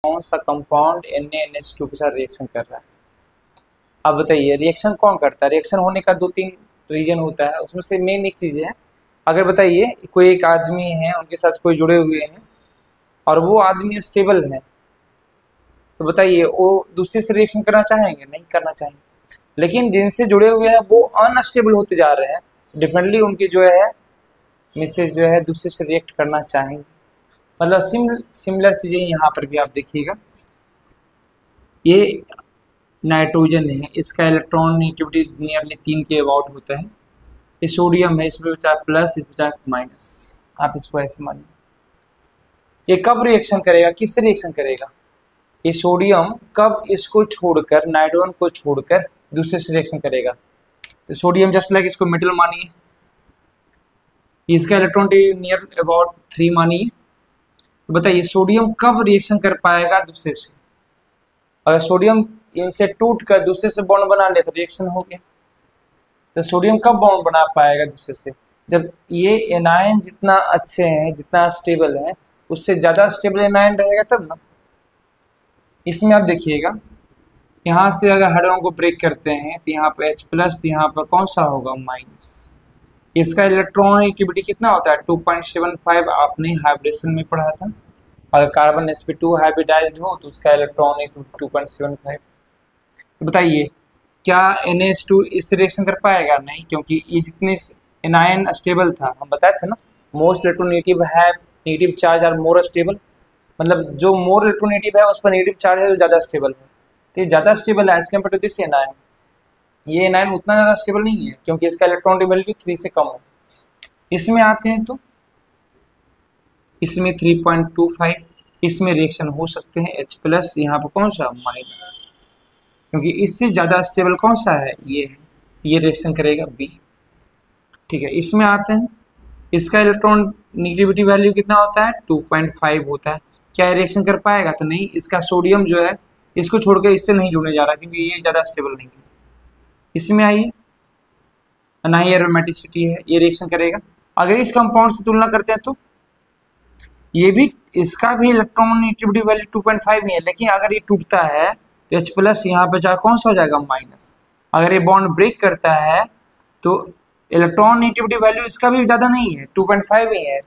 कौन सा compound NaNH2 के साथ रिएक्शन कर रहा है। अब बताइए रिएक्शन कौन करता है। रिएक्शन होने का 2-3 रीजन होता है, उसमें से मेन एक चीज़ है, अगर बताइए कोई एक आदमी है, उनके साथ कोई जुड़े हुए हैं और वो आदमी स्टेबल है, तो बताइए वो दूसरे से रिएक्शन करना चाहेंगे? नहीं करना चाहेंगे। लेकिन जिनसे जुड़े हुए हैं वो अनस्टेबल होते जा रहे हैं, डिफरेंटली उनकी जो है मिसेज जो है दूसरे से रिएक्ट करना चाहेंगे। मतलब सिमिलर चीज़ें यहाँ पर भी आप देखिएगा। ये नाइट्रोजन है, इसका इलेक्ट्रॉन नेगेटिविटी नियरली 3 के अबाउट होता है। ये सोडियम है, इसमें बचा प्लस, इसमें बचा माइनस। आप इसको ऐसे मानिए। ये कब रिएक्शन करेगा, किससे रिएक्शन करेगा? ये सोडियम कब इसको छोड़कर, नाइट्रोजन को छोड़कर दूसरे से रिएक्शन करेगा। तो सोडियम जस्ट लाइक इसको मेटल मानिए, इसका इलेक्ट्रॉन नियर अबाउट 3 मानिए। तो बताइए सोडियम कब रिएक्शन कर पाएगा दूसरे से? अगर सोडियम इनसे टूट कर दूसरे से बॉन्ड बना ले तो रिएक्शन हो गया। तो सोडियम कब बॉन्ड बना पाएगा दूसरे से? जब ये एनायन जितना अच्छे हैं, जितना स्टेबल है, उससे ज़्यादा स्टेबल एनायन रहेगा तब ना। इसमें आप देखिएगा, यहाँ से अगर हाइड्रोजन को ब्रेक करते हैं तो यहाँ पर H+, यहाँ पर कौन सा होगा? माइनस। इसका इलेक्ट्रॉन नेगेटिविटी कितना होता है? 2.75। आपने हाइब्रिडेशन में पढ़ा था। अगर कार्बन sp2 हाइब्रिडाइज्ड हो तो उसका इलेक्ट्रॉन नेगेटिविटी 2.75। तो बताइए क्या NH2 इस रिएक्शन कर पाएगा? नहीं, क्योंकि ये जितने एनायन स्टेबल था, हम बताए थे ना, मोस्ट इलेक्ट्रोनेगेटिव है, negative charge are more stable. मतलब जो मोर इलेक्ट्रोनेगेटिव है उस पर नेगेटिव चार्ज है, जो ज़्यादा स्टेबल है। तो ये ज़्यादा स्टेबल है as compared to this anion. ये एनायन उतना ज़्यादा स्टेबल नहीं है क्योंकि इसका इलेक्ट्रॉन वैल्यू 3 से कम है। इसमें आते हैं तो इसमें 3.25, इसमें रिएक्शन हो सकते हैं H+, यहाँ पर कौन सा? माइनस, क्योंकि इससे ज़्यादा स्टेबल कौन सा है? ये है। ये रिएक्शन करेगा B। ठीक है, इसमें आते हैं, इसका इलेक्ट्रॉन नेगेटिविटी वैल्यू कितना होता है? 2.5 होता है। क्या रिएक्शन कर पाएगा? तो नहीं, इसका सोडियम जो है इसको छोड़कर इससे नहीं जुड़ने जा रहा क्योंकि ये ज़्यादा स्टेबल नहीं है। इसमें आइए, अनाई एरोमेटिसिटी है, ये रिएक्शन करेगा। अगर इस कंपाउंड से तुलना करते हैं तो ये भी, इसका भी इलेक्ट्रॉन नेगेटिविटी वैल्यू 2.5 ही है, लेकिन अगर ये टूटता है तो H+ यहाँ पे जा कौन सा हो जाएगा? माइनस। अगर ये बॉन्ड ब्रेक करता है तो इलेक्ट्रॉन नेगेटिविटी वैल्यू इसका भी ज़्यादा नहीं है, 2.5 ही है।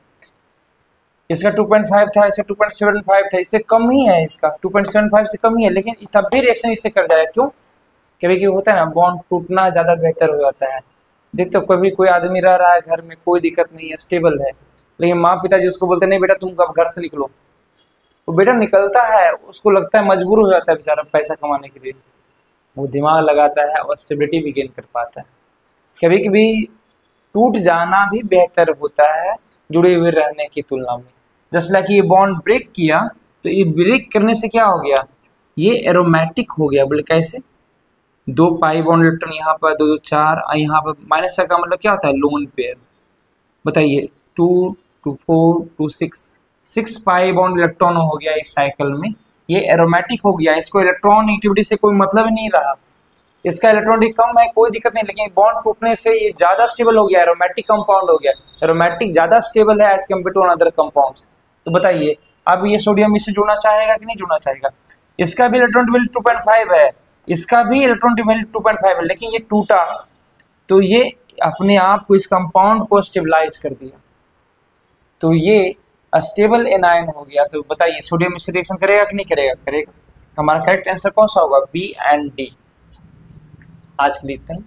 इसका 2.5 था, इसका 2.75 था, इससे कम ही है, इसका 2.75 से कम ही है, लेकिन तब भी रिएक्शन इससे कर जाएगा। क्यों? कभी होता है ना, बॉन्ड टूटना ज़्यादा बेहतर हो जाता है। देखते हो कभी कोई आदमी रह रहा है घर में, कोई दिक्कत नहीं है, स्टेबल है, लेकिन माँ पिताजी उसको बोलते नहीं बेटा तुम अब घर से निकलो, वो बेटा निकलता है, उसको लगता है मजबूर हो जाता है बेचारा पैसा कमाने के लिए, वो दिमाग लगाता है और स्टेबिलिटी भी गेन कर पाता है। कभी कभी टूट जाना भी बेहतर होता है जुड़े हुए रहने की तुलना में। जस्ट लाइक ये बॉन्ड ब्रेक किया तो ये ब्रेक करने से क्या हो गया? ये एरोमेटिक हो गया। बोले कैसे? 2 पाई बॉन्ड इलेक्ट्रॉन यहाँ पर, 2 2 4, यहाँ पर माइनस का मतलब क्या होता है? Lone pair. बताइए 2 2 4 2 6 पाई बॉन्ड इलेक्ट्रॉन हो गया इस साइकिल में, ये एरोमेटिक हो गया। इसको इलेक्ट्रॉन नेगेटिविटी से कोई मतलब ही नहीं रहा, इसका इलेक्ट्रॉन कम है, कोई दिक्कत नहीं, लेकिन बॉन्ड टूटने से ये ज्यादा स्टेबल हो गया, एरोमेटिक कंपाउंड हो गया। एरोमेटिक ज्यादा स्टेबल है as compared to another compounds. तो बताइए अब ये सोडियम इससे जुड़ना चाहेगा कि नहीं जुड़ना चाहेगा? इसका भी इलेक्ट्रॉन वैल्यू 2.5 है, इसका भी इलेक्ट्रॉन वैल्यू 2.5 है, लेकिन ये टूटा तो ये अपने आप को, इस कंपाउंड को स्टेबलाइज कर दिया, तो ये अस्टेबल एनायन हो गया। तो बताइए सोडियम इससे रिएक्शन करेगा कि नहीं करेगा? करेगा। हमारा करेक्ट आंसर कौन सा होगा? B and D। आज के लिए इतना ही।